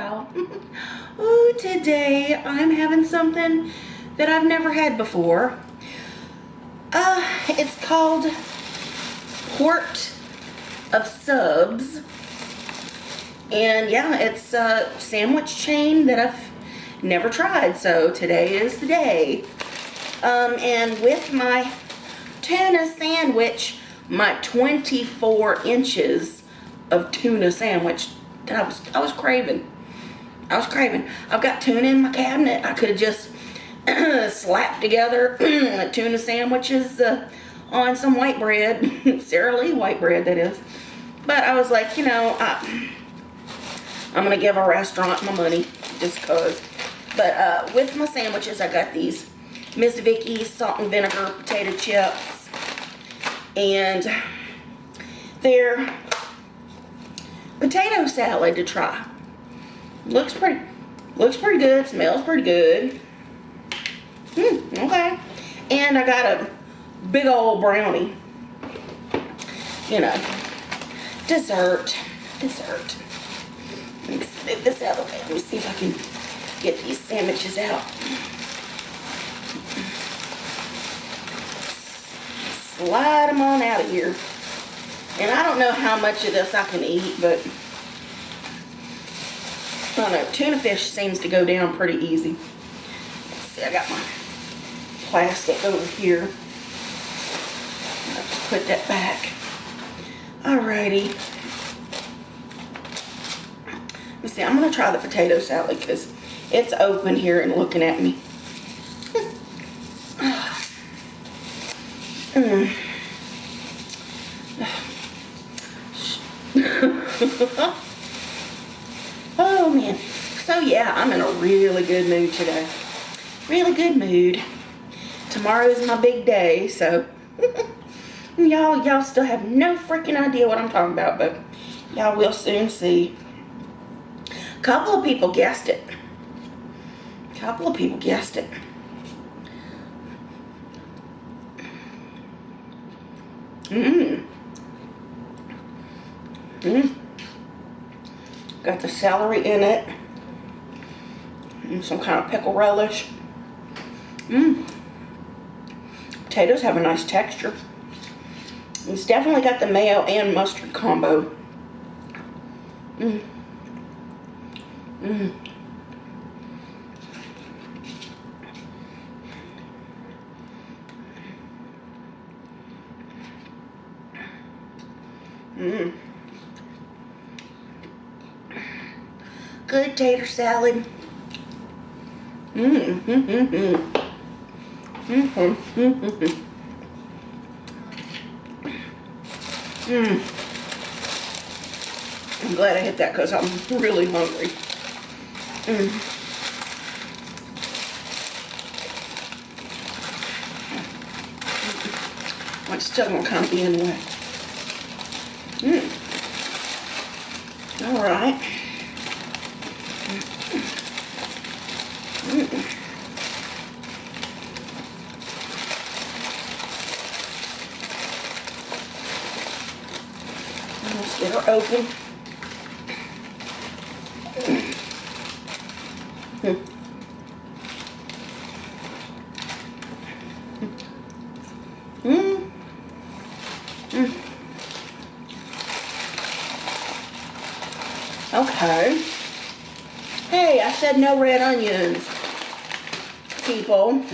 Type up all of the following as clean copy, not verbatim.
y'all. Ooh, today I'm having something that I've never had before. It's called Port of Subs. And yeah, it's a sandwich chain that I've never tried, so today is the day. And with my tuna sandwich, my 24 inches of tuna sandwich that I was craving. I've got tuna in my cabinet. I could have just slapped together tuna sandwiches on some white bread, Sara Lee white bread, that is. But I was like, you know, I'm gonna give a restaurant my money just cause. But with my sandwiches, I got these Miss Vicky's salt and vinegar potato chips, and they're potato salad to try. Looks pretty good, smells pretty good. Okay. And I got a big old brownie. You know, dessert. Let me move this out of the way. Let me see if I can get these sandwiches out. Slide them on out of here. And I don't know how much of this I can eat, but I don't know. Tuna fish seems to go down pretty easy. Let's see, I got my plastic over here. I'll just put that back. Alrighty. Let me see, I'm going to try the potato salad because it's open here and looking at me. Oh man. So yeah, I'm in a really good mood today. Really good mood. Tomorrow is my big day, so y'all still have no freaking idea what I'm talking about, but y'all will soon see. A couple of people guessed it. Got the celery in it. And some kind of pickle relish. Potatoes have a nice texture. It's definitely got the mayo and mustard combo. Good tater salad. I'm glad I hit that because I'm really hungry. It's still gonna kind of be in the way. All right. Let's get her open. Okay. Hey, I said no red onions, people.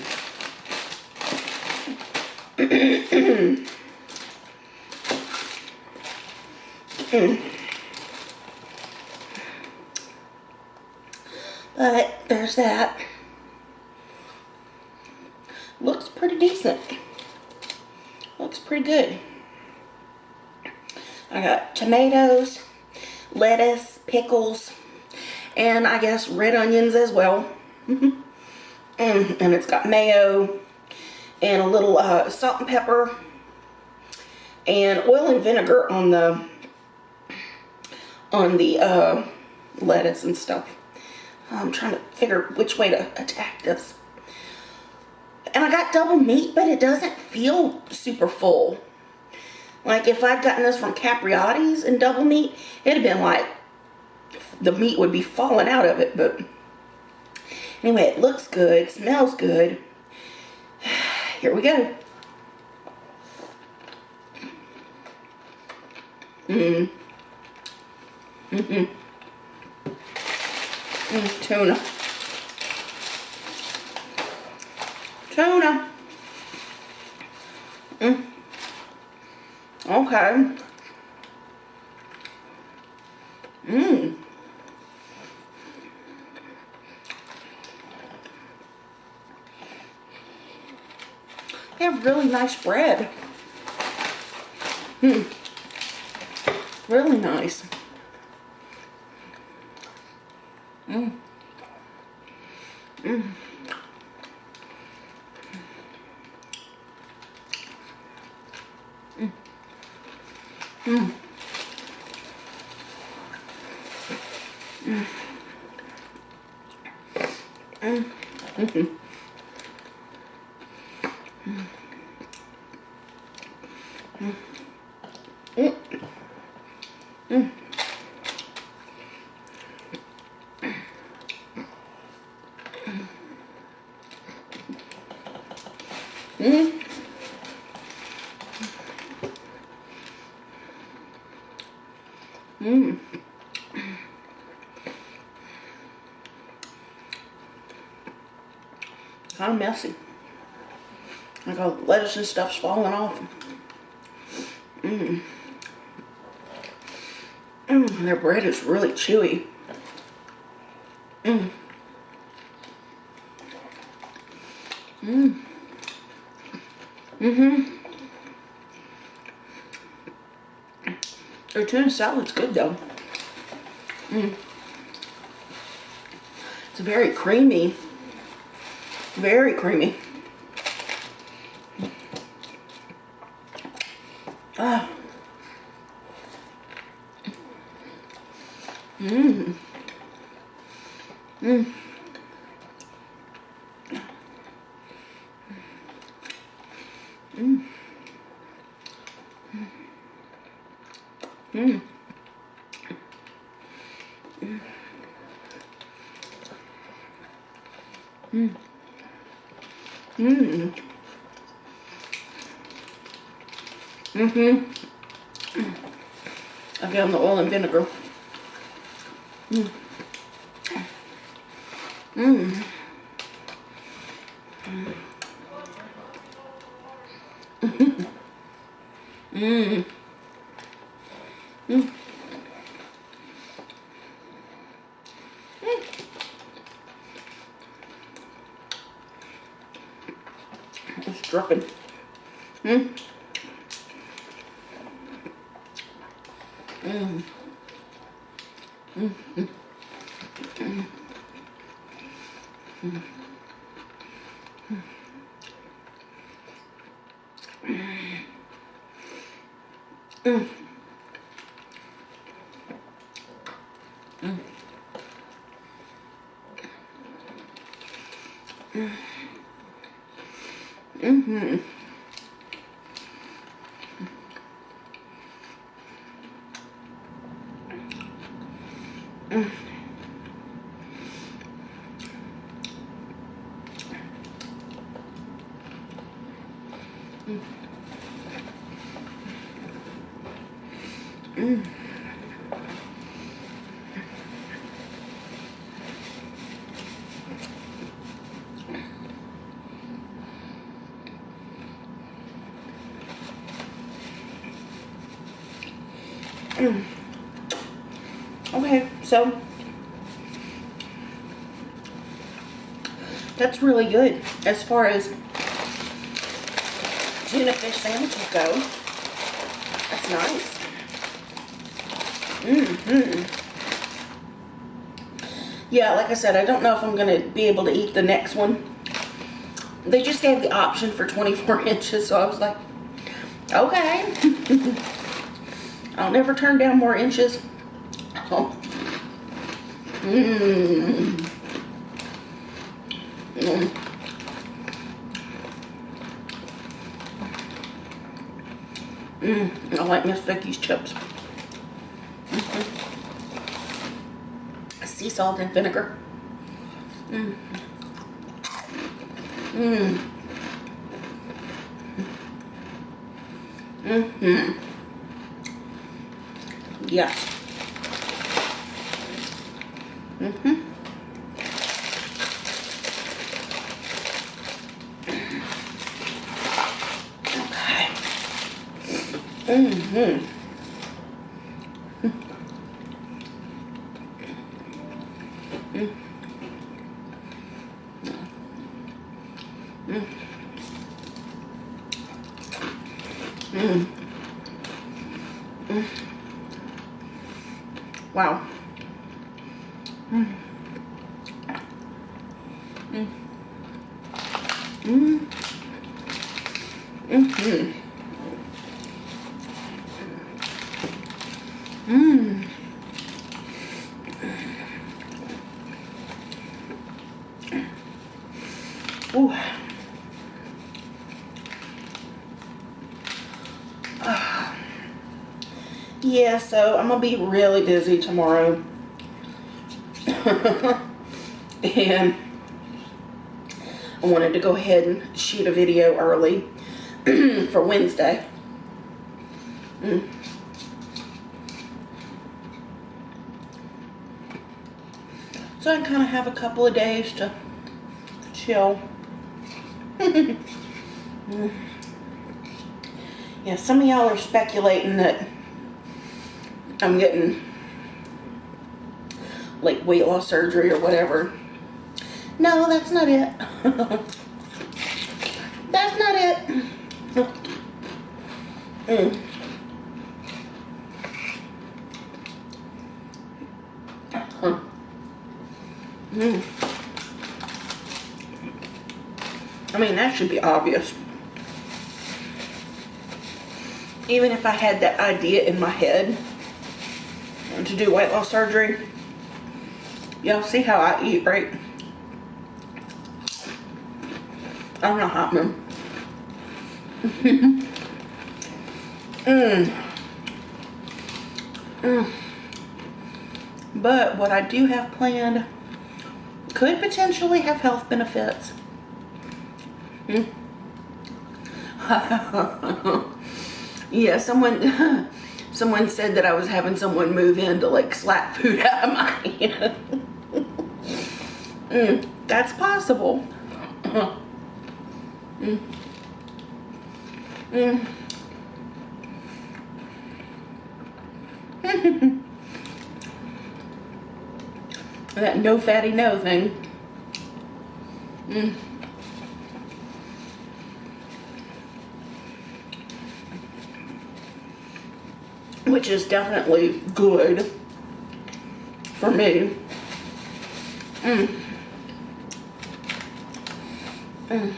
But there's that. Looks pretty decent. Looks pretty good. I got tomatoes, lettuce, pickles, and I guess red onions as well. And it's got mayo and a little salt and pepper and oil and vinegar on the lettuce and stuff. I'm trying to figure which way to attack this. And I got double meat, but it doesn't feel super full. Like if I'd gotten this from Capriotti's and double meat, it'd have been like the meat would be falling out of it, but anyway, it looks good, smells good. Here we go. Tuna. Tuna. Okay. They have really nice bread. Really nice. Kind of messy. Like all the lettuce and stuff's falling off. Their bread is really chewy. Their tuna salad's good though. It's very creamy. Very creamy. Ah. Again, the oil and vinegar. It's dripping. Okay, so that's really good as far as tuna fish sandwiches go. That's nice. Yeah, like I said, I don't know if I'm going to be able to eat the next one. They just gave the option for 24 inches, so I was like, okay. I'll never turn down more inches. Oh. I like Miss Vicky's chips. sea salt and vinegar. Mm. Mm. Mm-hmm. Yes. Mm-hmm. Okay. Mm-hmm. Mm. Mm. Mm. Mm. Wow. Mm. Mm. Mm. Mm-hmm. Mm. Ooh. Yeah, so I'm gonna be really busy tomorrow. And I wanted to go ahead and shoot a video early for Wednesday. Mm. So I kind of have a couple of days to chill. Mm. Yeah, some of y'all are speculating that I'm getting like weight loss surgery or whatever. No, that's not it. That's not it. Mm. Huh. Mm. I mean, that should be obvious. Even if I had that idea in my head to do weight loss surgery, y'all see how I eat, right? I'm not happening. Mm. Mm. But what I do have planned could potentially have health benefits. Mm. Yeah, someone said that I was having someone move in to like slap food out of my hand. Mm. That's possible. Mm. Mm. That no fatty no thing. Mm. Which is definitely good for me. Mm. Mm.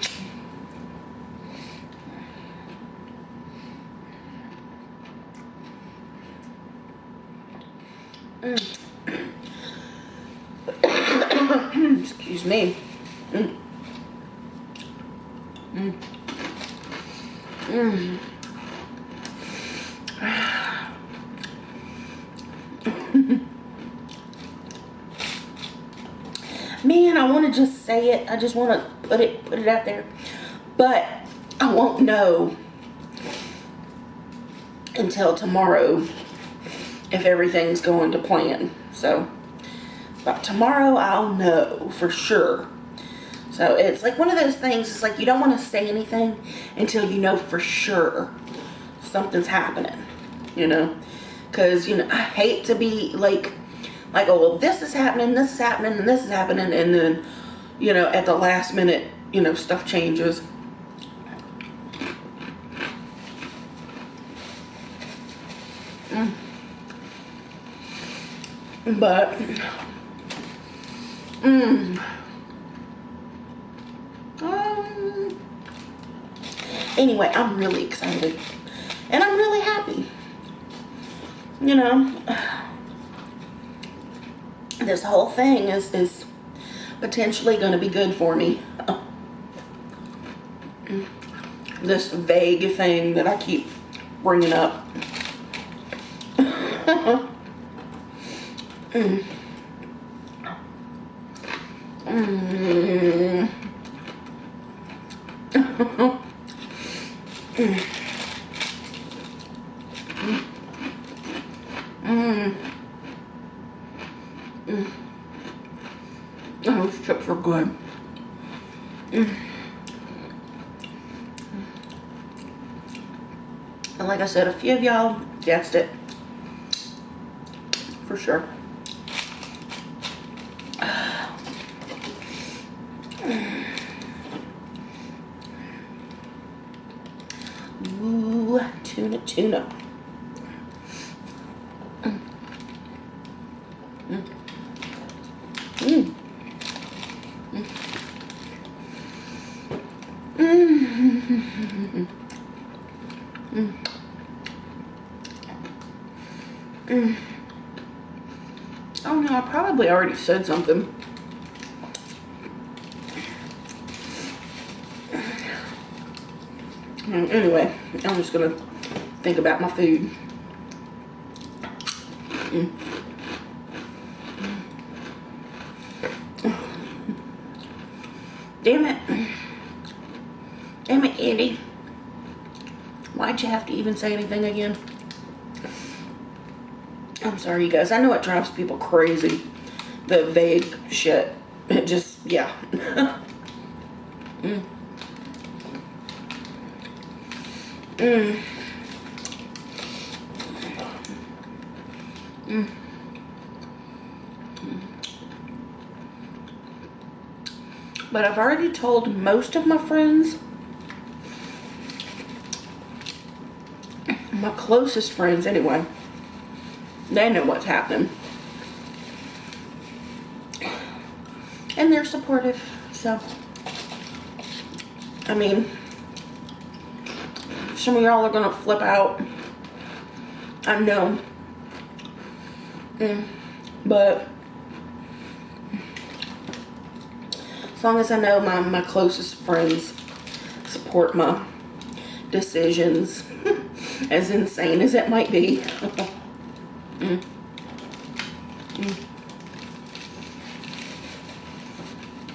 Mm. Excuse me. Mm. Mm. Mm. Man, I want to just say it. I just want to put it out there. But I won't know until tomorrow if everything's going to plan. So, but tomorrow I'll know for sure. So it's like one of those things, it's like you don't want to say anything until you know for sure something's happening, you know? Because, you know, I hate to be like, oh, well, this is happening, and this is happening, and then, you know, at the last minute, you know, stuff changes. Mm. But, anyway, I'm really excited, and I'm really happy, you know. This whole thing is potentially going to be good for me. This vague thing that I keep bringing up. Mm. Oh, these chips are good. And like I said, a few of y'all guessed it. For sure. Ooh, tuna. Oh no, I probably already said something. Anyway, I'm just gonna think about my food. Damn it. Damn it, Andy. Why'd you have to even say anything again? I'm sorry, you guys. I know it drives people crazy. The vague shit. It just, yeah. But I've already told most of my friends, my closest friends anyway, they know what's happening. And they're supportive, so, I mean, some of y'all are gonna flip out, I know, but as long as I know my closest friends support my decisions, as insane as it might be.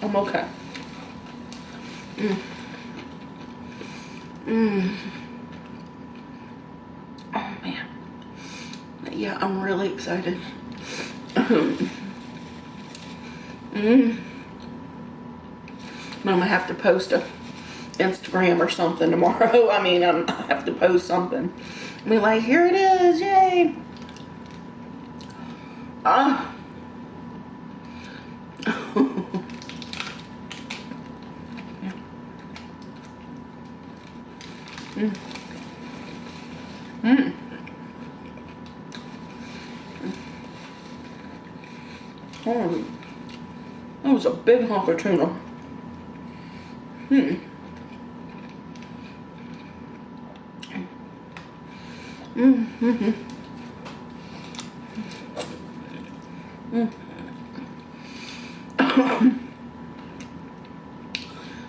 I'm okay. Oh man. Yeah, I'm really excited. I'm gonna have to post a Instagram or something tomorrow. I mean, I have to post something. I mean, like, here it is, yay! Oh, that was a big hunk of tuna.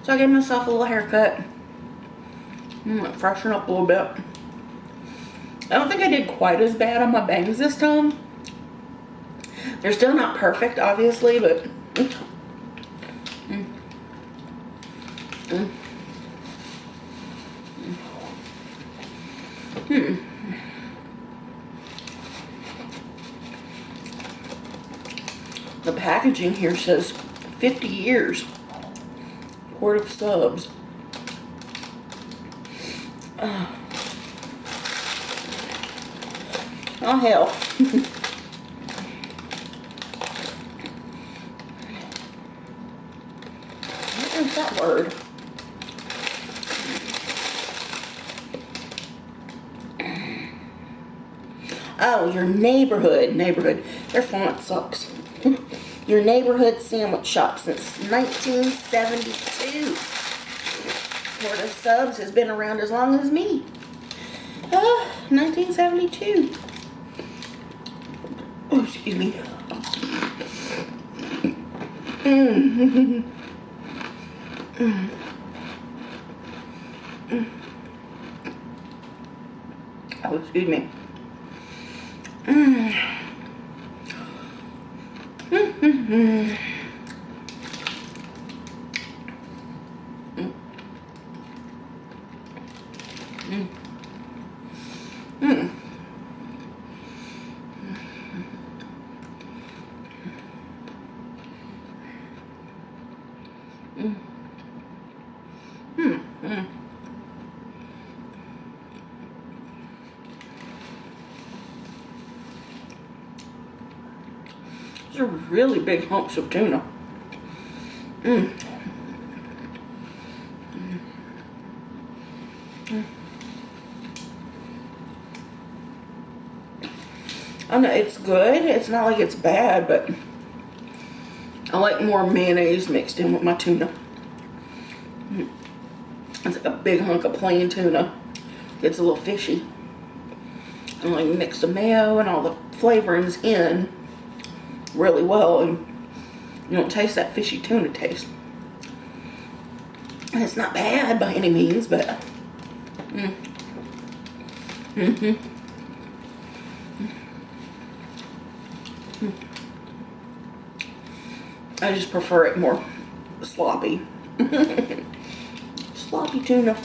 So I gave myself a little haircut. Freshen up a little bit. I don't think I did quite as bad on my bangs this time. They're still not perfect, obviously, but the packaging here says 50 years. Quart of subs. Oh hell. What is that word? Oh, your neighborhood. Their font sucks. Your neighborhood sandwich shop since 1972. Quart of subs has been around as long as me. 1972. Oh, excuse me. Oh, excuse me. Mm. Mm. Mm. Mm. Mm. These are really big hunks of tuna. Mm. Mm. I know it's good. It's not like it's bad, but I like more mayonnaise mixed in with my tuna. Mm. It's like a big hunk of plain tuna. It's a little fishy. And like mix the mayo and all the flavorings in really well, and you don't taste that fishy tuna taste. And it's not bad by any means, but I just prefer it more sloppy. Sloppy tuna.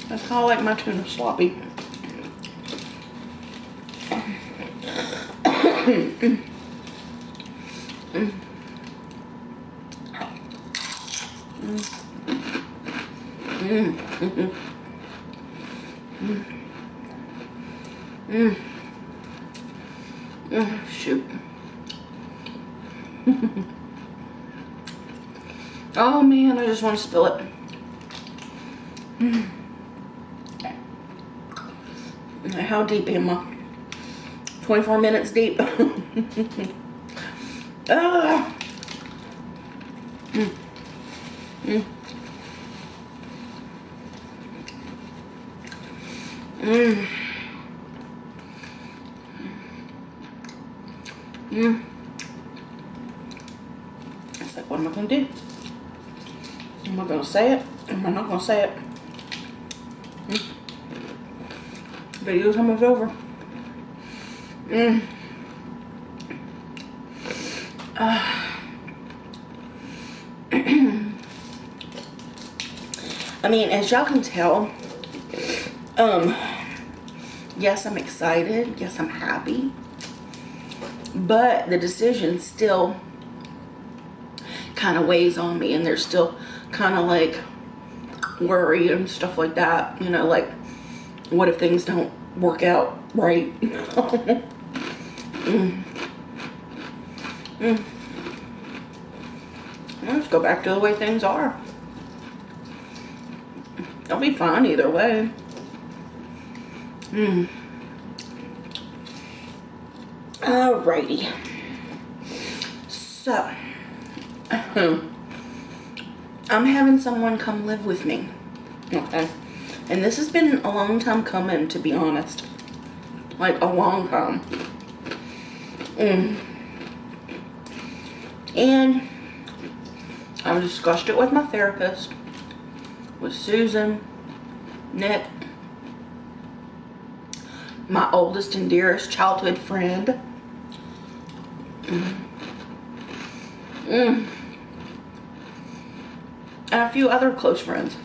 That's how I like my tuna, sloppy. Shoot. Oh man, I just want to spill it. How deep am I? 24 minutes deep. Ah. Mm. Mm. Mm. Mm. It's like, what am I going to do? Am I going to say it? Am I not going to say it? Video's almost over. I mean, as y'all can tell, yes, I'm excited. Yes, I'm happy. But the decision still kind of weighs on me, and there's still kind of like worry and stuff like that. You know, like, what if things don't work out right? Let's go back to the way things are. I'll be fine either way. Alrighty. So, I'm having someone come live with me. Okay. And this has been a long time coming, to be honest. Like, a long time. And I've discussed it with my therapist, with Susan, Nick, my oldest and dearest childhood friend, and a few other close friends.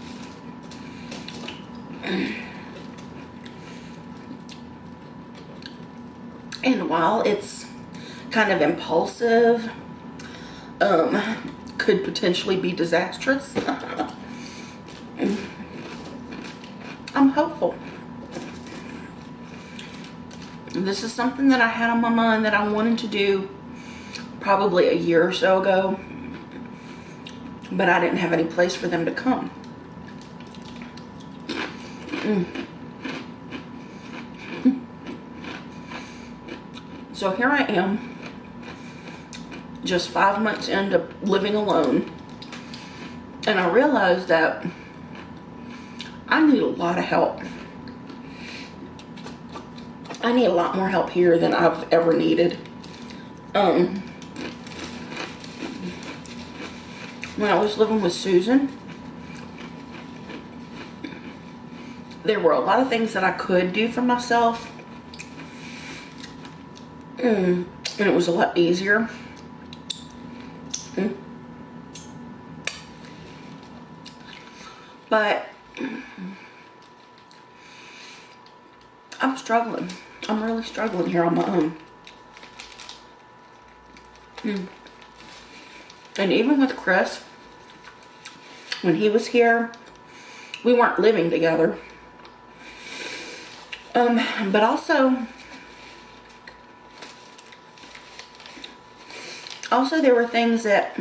And while it's kind of impulsive, could potentially be disastrous, I'm hopeful. This is something that I had on my mind that I wanted to do probably a year or so ago, but I didn't have any place for them to come. So here I am, just 5 months into living alone, and I realized that I need a lot of help. I need a lot more help here than I've ever needed. When I was living with Susan, there were a lot of things that I could do for myself, and it was a lot easier. But I'm struggling. I'm really struggling here on my own. And even with Chris, when he was here, we weren't living together. But also there were things that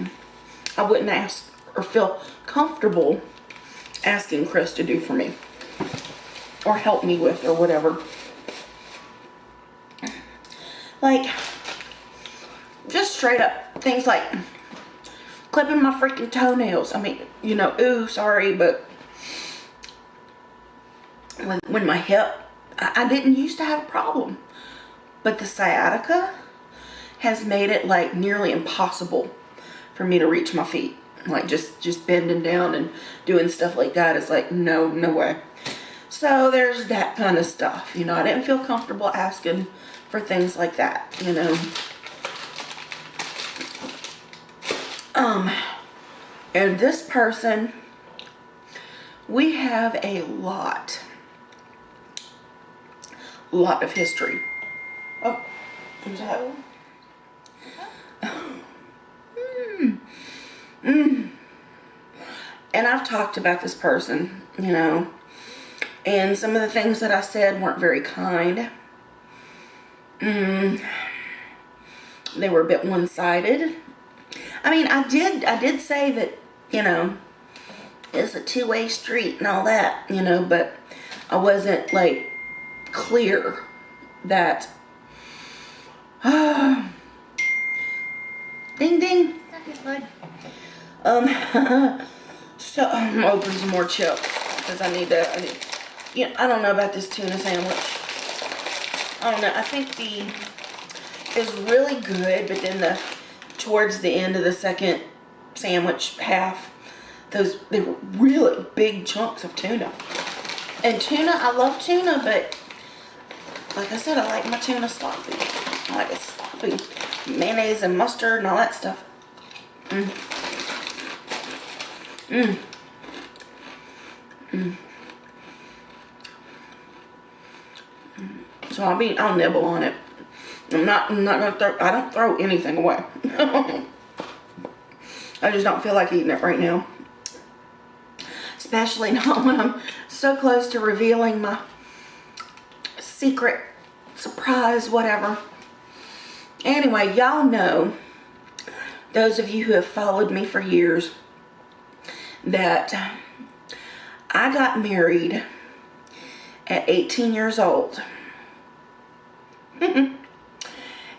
I wouldn't ask or feel comfortable asking Chris to do for me or help me with or whatever. Like, just straight up things like clipping my freaking toenails. I mean, you know, ooh, sorry, but when my hip, I didn't used to have a problem, but the sciatica has made it like nearly impossible for me to reach my feet. Like just bending down and doing stuff like that is like, no way. So there's that kind of stuff. You know, I didn't feel comfortable asking for things like that, you know. And this person, we have a lot of history. Oh, is that? And I've talked about this person, you know, and some of the things that I said weren't very kind. They were a bit one-sided. I mean, I did say that, you know, it's a two-way street and all that, you know, but I wasn't like clear that ding ding. So I'm gonna open some more chips because I need, you know, I don't know about this tuna sandwich. I don't know. I think it's really good, but then towards the end of the second sandwich half, they were really big chunks of tuna. And tuna, I love tuna, but like I said, I like my tuna sloppy. I like it sloppy. Mayonnaise and mustard and all that stuff. So I'll nibble on it. I'm not gonna I don't throw anything away. I just don't feel like eating it right now. Especially not when I'm so close to revealing my secret surprise, whatever. Anyway, y'all know, those of you who have followed me for years, that I got married at 18 years old.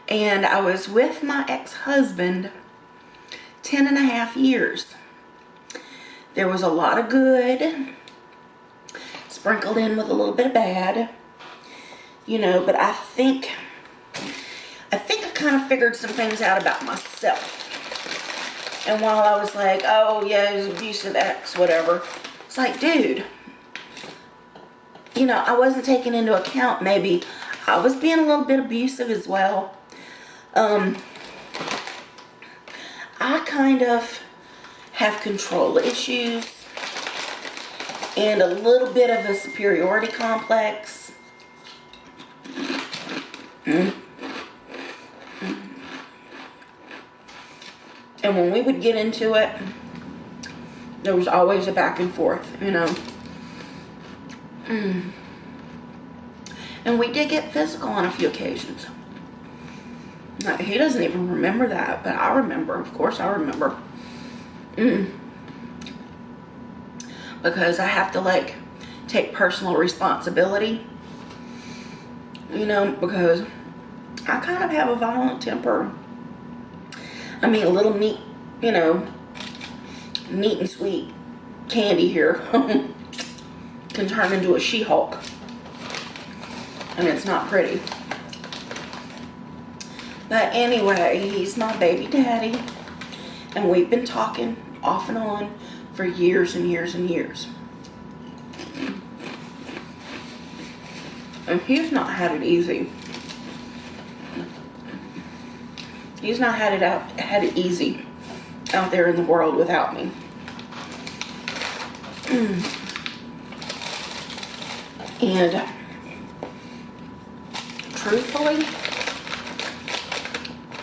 And I was with my ex-husband 10.5 years. There was a lot of good sprinkled in with a little bit of bad, you know, but I think I kind of figured some things out about myself. And while I was like, oh yeah, he's abusive ex, whatever, it's like, dude, you know, I wasn't taking into account maybe I was being a little bit abusive as well. I kind of have control issues and a little bit of a superiority complex. And when we would get into it, there was always a back and forth, you know. And we did get physical on a few occasions. Now, he doesn't even remember that, but I remember. Of course I remember. Because I have to, like, take personal responsibility. You know, because I kind of have a violent temper. I mean, a little neat, you know, neat and sweet candy here can turn into a She-Hulk. And it's not pretty. But anyway, he's my baby daddy. And we've been talking off and on for years and years and years. And he's not had it easy. He's not had it easy out there in the world without me. And truthfully,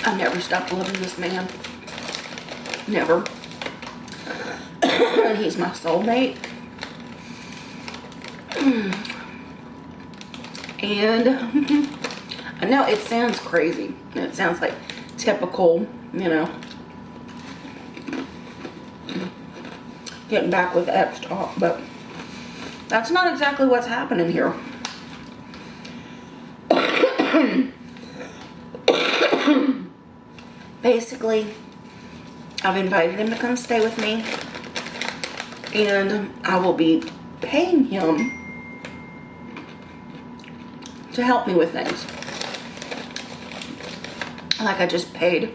I never stopped loving this man. Never. He's my soulmate. And I know it sounds crazy. It sounds like typical, you know, getting back with ex talk, but that's not exactly what's happening here. Basically, I've invited him to come stay with me, and I will be paying him to help me with things. Like I just paid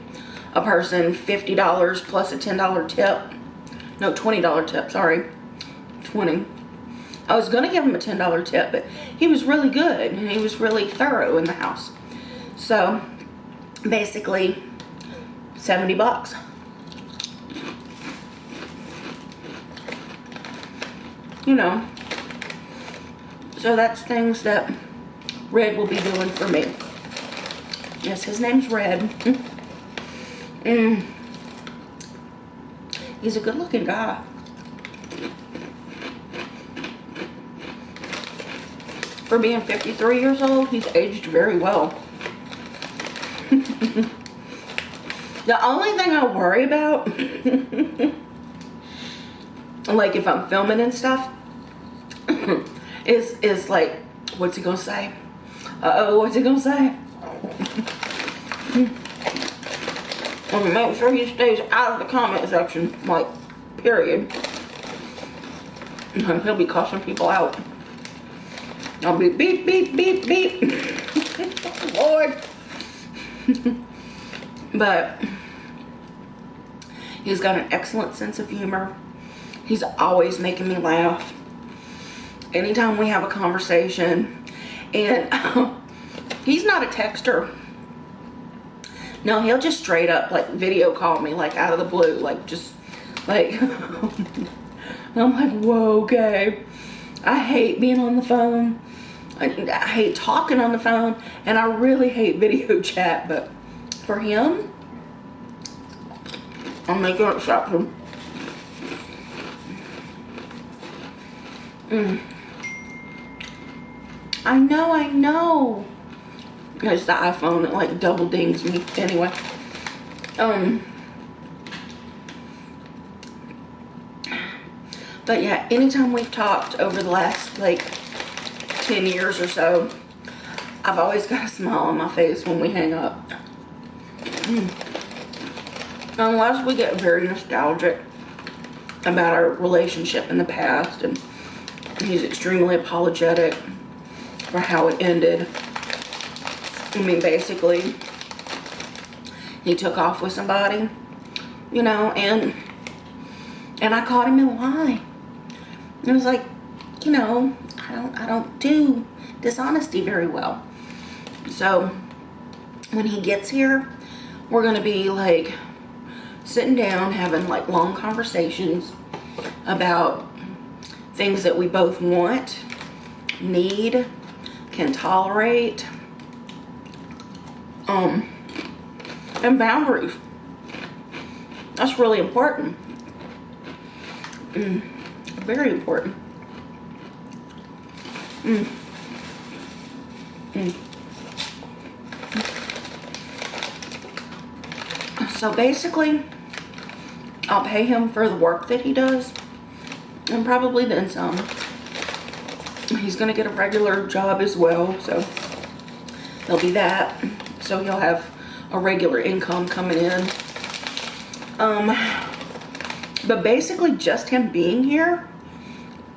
a person $50 plus a $10 tip. No, $20 tip, sorry. 20. I was gonna give him a $10 tip, but he was really good and he was really thorough in the house. So basically $70. You know. So that's things that Red will be doing for me. Yes, his name's Red. He's a good looking guy. For being 53 years old, he's aged very well. The only thing I worry about, like if I'm filming and stuff, is like, what's he gonna say? Uh-oh, what's he gonna say? And make sure he stays out of the comment section, like, period. He'll be cussing people out. I'll be beep, beep, beep, beep. Lord. But he's got an excellent sense of humor. He's always making me laugh. Anytime we have a conversation. And he's not a texter. No, he'll just straight up like video call me like out of the blue. Like just like I'm like, whoa, okay. I hate being on the phone. I hate talking on the phone, and I really hate video chat, but for him, I'm making it stop him. I know. It's the iPhone, it like double dings me. Anyway. But yeah, anytime we've talked over the last like 10 years or so, I've always got a smile on my face when we hang up. Unless we get very nostalgic about our relationship in the past, and he's extremely apologetic for how it ended. I mean, basically, he took off with somebody, you know, and I caught him in a lie. It was like, you know, I don't do dishonesty very well. So when he gets here, we're gonna be like sitting down, having like long conversations about things that we both want, need, can tolerate, and boundaries. That's really important. Very important. So basically, I'll pay him for the work that he does, and probably then some. He's gonna get a regular job as well, so there'll be that. So he'll have a regular income coming in. But basically just him being here,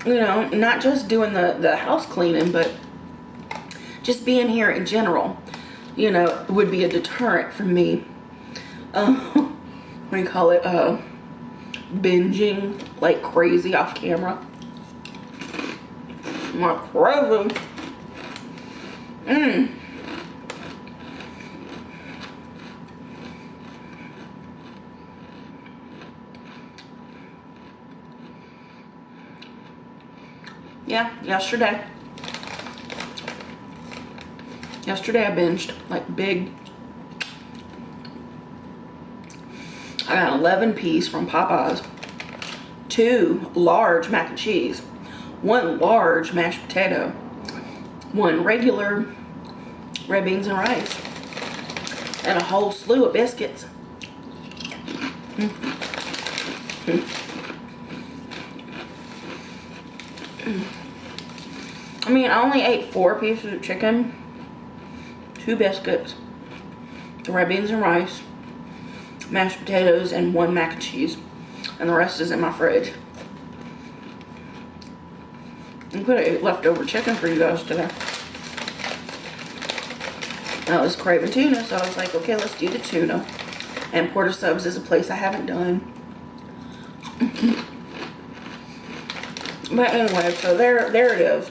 you know, not just doing the house cleaning, but just being here in general, you know, would be a deterrent for me. What do you call it? Binging like crazy off camera. Like crazy. Yeah, yesterday Yesterday I binged like big. I got an 11-piece from Popeyes, 2 large mac and cheese, 1 large mashed potato, 1 regular red beans and rice, and a whole slew of biscuits. I mean, I only ate 4 pieces of chicken, 2 biscuits, the red beans and rice, mashed potatoes, and 1 mac and cheese. And the rest is in my fridge. I could have ate leftover chicken for you guys today. I was craving tuna, so I was like, okay, let's do the tuna. And Porter Subs is a place I haven't done. But anyway, so there it is.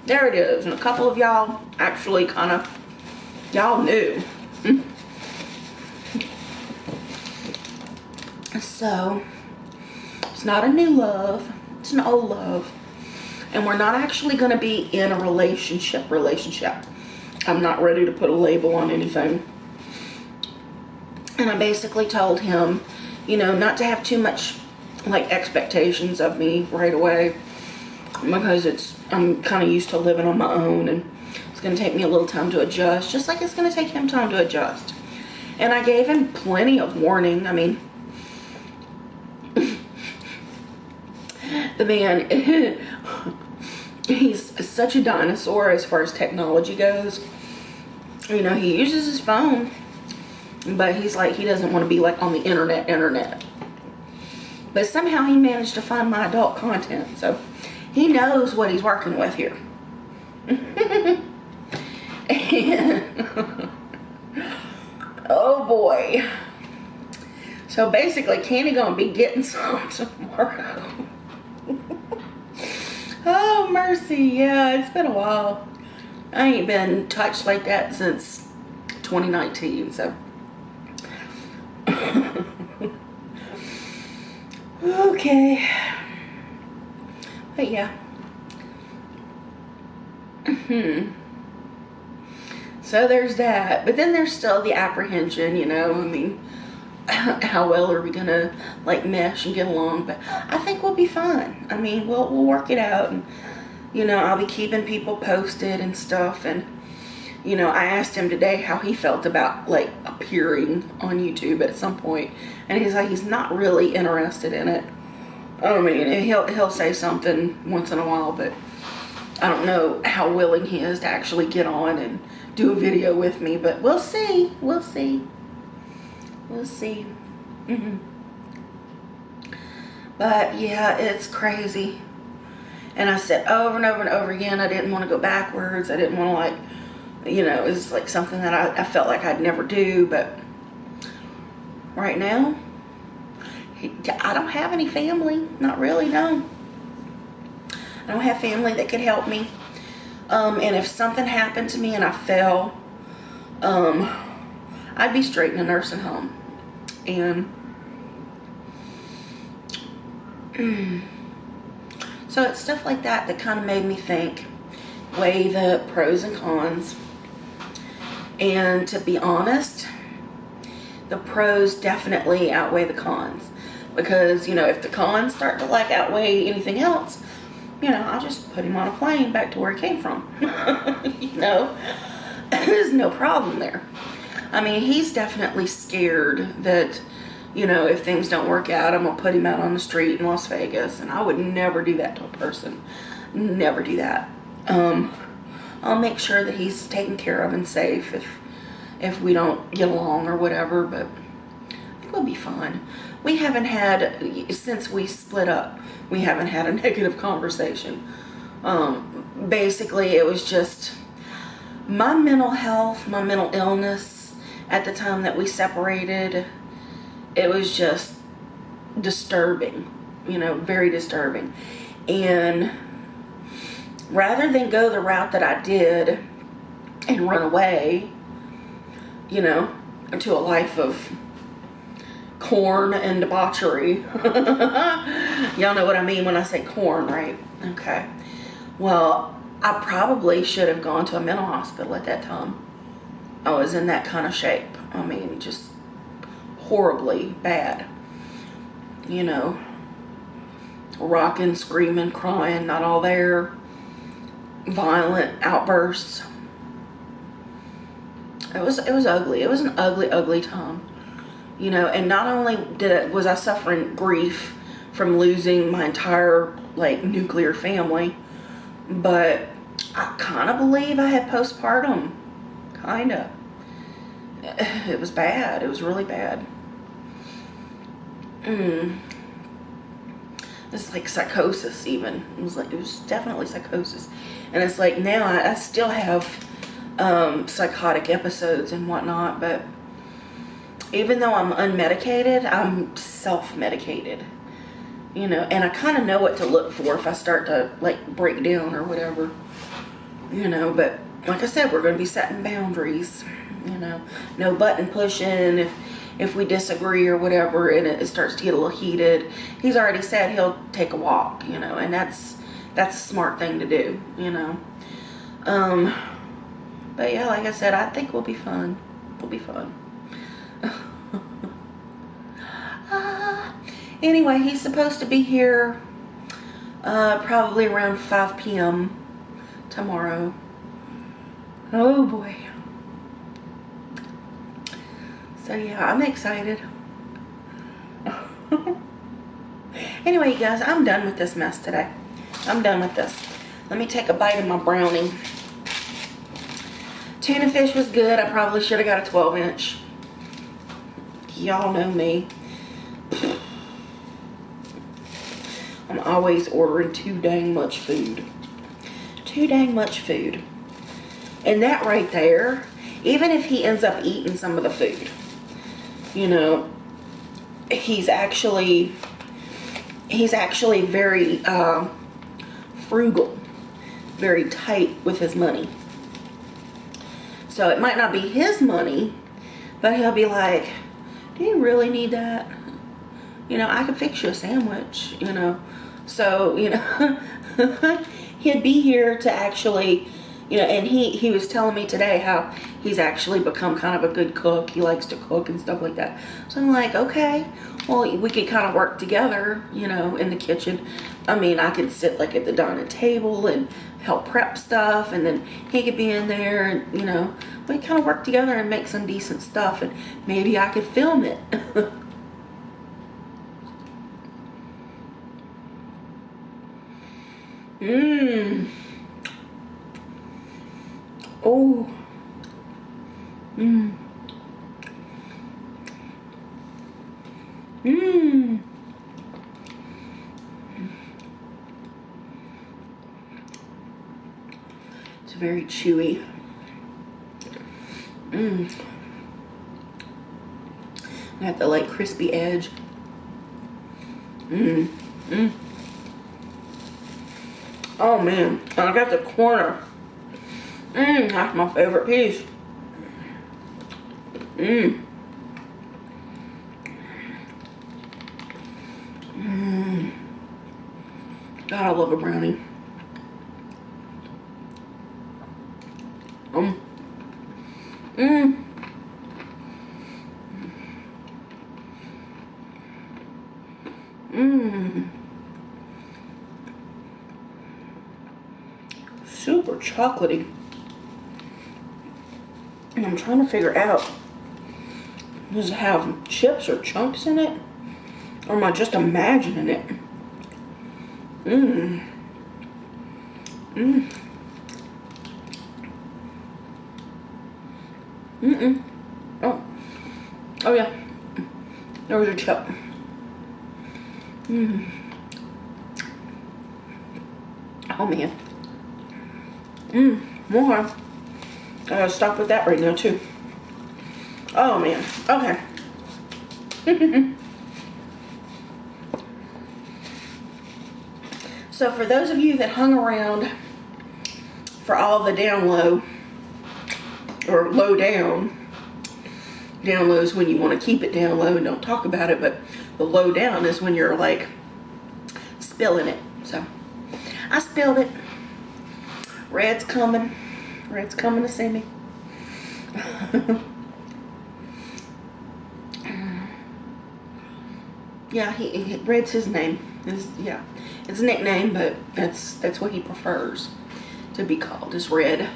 There it is. And a couple of y'all actually kind of, y'all knew. So, it's not a new love. It's an old love. And we're not actually going to be in a relationship. I'm not ready to put a label on anything. And I basically told him, you know, not to have too much, like, expectations of me right away. Because I'm kind of used to living on my own. And it's going to take me a little time to adjust. Just like it's going to take him time to adjust. And I gave him plenty of warning. I mean, the man, he's such a dinosaur as far as technology goes. You know, he uses his phone, but he's like, he doesn't want to be like on the internet. But somehow he managed to find my adult content, so he knows what he's working with here. And, oh boy. So basically, Candy gonna be getting some tomorrow. Oh, mercy. Yeah, it's been a while. I ain't been touched like that since 2019, so. Okay. But yeah. So there's that. But then there's still the apprehension, you know. I mean, how well are we gonna like mesh and get along? But I think we'll be fine. I mean, we'll work it out, and you know, I'll be keeping people posted and stuff. And you know, I asked him today how he felt about like appearing on YouTube at some point, and he's like, he's not really interested in it. I mean, he'll say something once in a while, but I don't know how willing he is to actually get on and do a video with me. But we'll see. We'll see. We'll see. But yeah, it's crazy. And I said over and over and over again, I didn't want to go backwards. I didn't want to, like, you know, it was like something that I felt like I'd never do. But right now, I don't have any family. Not really, no. I don't have family that could help me. And if something happened to me and I fell, I'd be straight in a nursing home. And so it's stuff like that that kind of made me think, weigh the pros and cons. And to be honest, the pros definitely outweigh the cons. Because, you know, if the cons start to like outweigh anything else, you know, I'll just put him on a plane back to where he came from. You know, there's no problem there. I mean, he's definitely scared that, you know, if things don't work out, I'm going to put him out on the street in Las Vegas. And I would never do that to a person. Never do that. I'll make sure that he's taken care of and safe if we don't get along or whatever. But I think we'll be fine. We haven't had, since we split up, we haven't had a negative conversation. Basically, it was just my mental health, my mental illness at the time that we separated. It was just disturbing, you know, very disturbing. And rather than go the route that I did and run away, you know, to a life of corn and debauchery. Y'all know what I mean when I say corn, right? Okay. Well, I probably should have gone to a mental hospital at that time. I was in that kind of shape. I mean, just horribly bad. You know, rocking, screaming, crying, not all there. Violent outbursts. It was ugly. It was an ugly time. You know, and not only was I suffering grief from losing my entire, like, nuclear family, but I kind of believe I had postpartum. Kind of. It was bad. It was really bad. It's like psychosis even. It was definitely psychosis. And it's like now I still have psychotic episodes and whatnot, but even though I'm unmedicated, I'm self-medicated. You know, and I kind of know what to look for if I start to, like, break down or whatever. You know, but like I said, we're going to be setting boundaries. You know, no button pushing if we disagree or whatever and it starts to get a little heated. He's already said he'll take a walk, you know, and that's a smart thing to do, you know. But yeah, like I said, I think we'll be fun. We'll be fun. Anyway, he's supposed to be here probably around 5 p.m. tomorrow. Oh boy. So yeah, I'm excited. Anyway, you guys, I'm done with this mess today. I'm done with this. Let me take a bite of my brownie. Tuna fish was good. I probably should have got a 12-inch. Y'all know me. I'm always ordering too dang much food. Too dang much food. And that right there, even if he ends up eating some of the food, you know, he's actually very frugal, very tight with his money. So it might not be his money, but he'll be like, do you really need that? You know, I could fix you a sandwich, you know. So, you know, he'd be here to actually, you know, and he was telling me today how he's actually become kind of a good cook. He likes to cook and stuff like that. So I'm like, okay, well, we could kind of work together, you know, in the kitchen. I mean, I could sit like at the dining table and help prep stuff, and then he could be in there, and, you know, we kind of work together and make some decent stuff, and maybe I could film it. Oh. It's very chewy. Got the like crispy edge. Oh man, and I got the corner. That's my favorite piece. God, I love a brownie. Super chocolatey. And I'm trying to figure out, does it have chips or chunks in it? Or am I just imagining it? Oh yeah. There was a chip. Oh man. More. I gotta stop with that right now too. Oh man. Okay. So for those of you that hung around for all the down low, or low down, down low is when you want to keep it down low and don't talk about it, but the low down is when you're like spilling it. So I spilled it. Red's coming. Red's coming to see me. Yeah, Red's his name. Yeah, it's a nickname, but that's what he prefers to be called, is Red.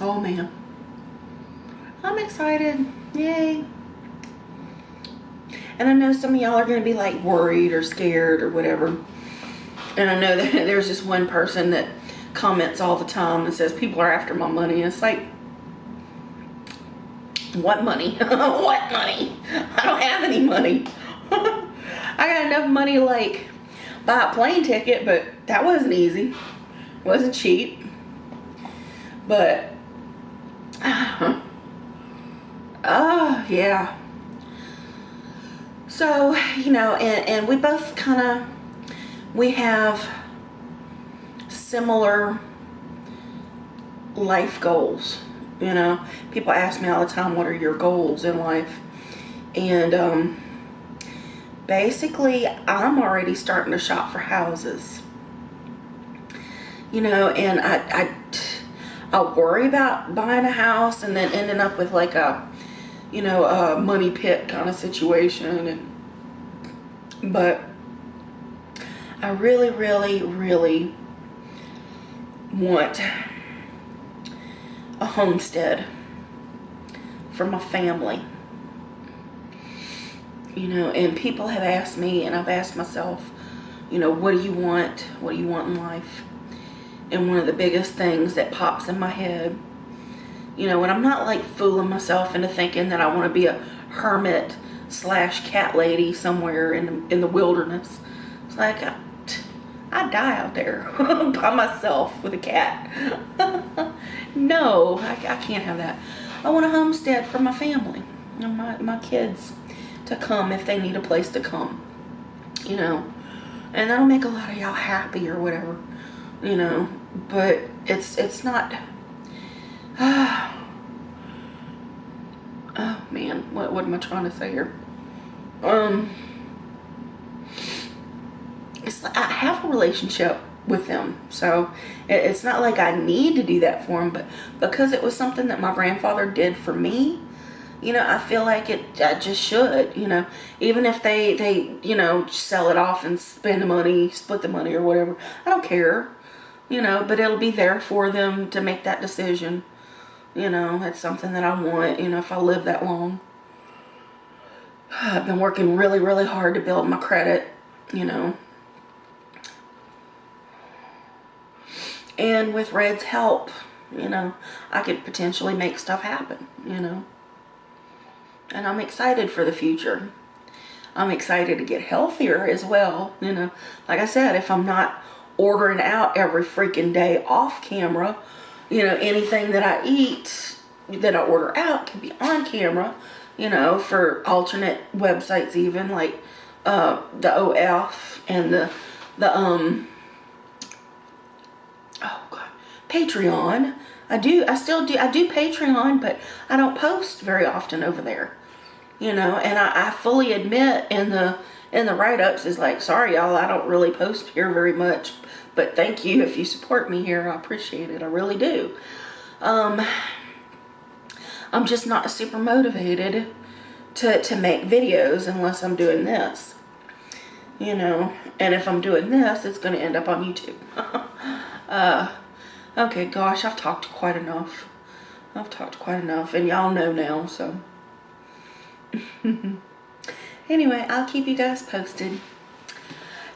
Oh man, I'm excited. Yay. And I know some of y'all are going to be like worried or scared or whatever. And I know that there's just one person that comments all the time and says people are after my money. And it's like, what money? What money? I don't have any money. I got enough money to like buy a plane ticket, but that wasn't easy. Wasn't cheap. But yeah. So, you know, and we both we have similar life goals. You know, people ask me all the time, what are your goals in life? And basically, I'm already starting to shop for houses. You know, and I worry about buying a house and then ending up with like a, you know, a money pit kind of situation. But I really, really, really want a homestead for my family. You know, and people have asked me, and I've asked myself, you know, what do you want? What do you want in life? And one of the biggest things that pops in my head, you know, and I'm not like fooling myself into thinking that I want to be a hermit / cat lady somewhere in the wilderness. It's like I die out there by myself with a cat. No, I can't have that. I want a homestead for my family, you know, my kids to come if they need a place to come, you know, and that'll make a lot of y'all happy or whatever, you know, but it's not. Oh man, what am I trying to say here? It's like I have a relationship with them, so it's not like I need to do that for them, but because it was something that my grandfather did for me, you know, I feel like I just should, you know, even if they you know, sell it off and spend the money, split the money or whatever, I don't care, you know, but it'll be there for them to make that decision. You know, it's something that I want, you know, if I live that long. I've been working really, really hard to build my credit, you know. And with Red's help, you know, I could potentially make stuff happen, you know. And I'm excited for the future. I'm excited to get healthier as well, you know. Like I said, if I'm not ordering out every freaking day off camera, you know, anything that I eat that I order out can be on camera, you know, for alternate websites even, like the OF and the oh god, Patreon. I do Patreon, but I don't post very often over there, you know, and I fully admit in the write-ups is like, sorry y'all, I don't really post here very much, but thank you if you support me here. I appreciate it. I really do. I'm just not super motivated to make videos unless I'm doing this, you know, and if I'm doing this, it's going to end up on YouTube. Okay, gosh, I've talked quite enough. And y'all know now, so. Anyway, I'll keep you guys posted.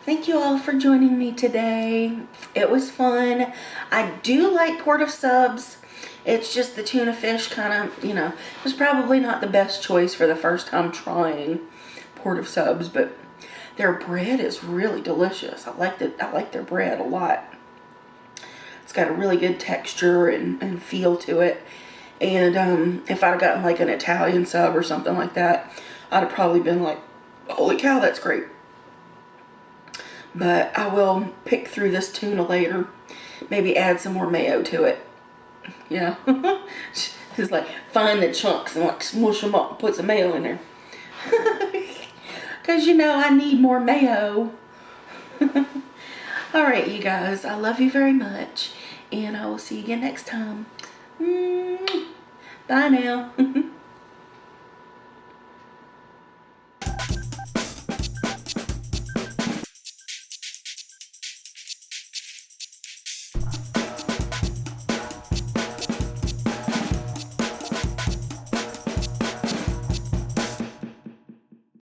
Thank you all for joining me today. It was fun. I do like port of subs. It's just the tuna fish kind of, you know, was probably not the best choice for the first time trying port of subs, but their bread is really delicious. I like their bread a lot. It's got a really good texture and feel to it. And if I'd have gotten like an Italian sub or something like that, I'd have probably been like, holy cow, that's great. But I will pick through this tuna later. Maybe add some more mayo to it. Yeah. Just like find the chunks and like smush them up and put some mayo in there. Because you know I need more mayo. All right, you guys, I love you very much, and I will see you again next time. Bye now.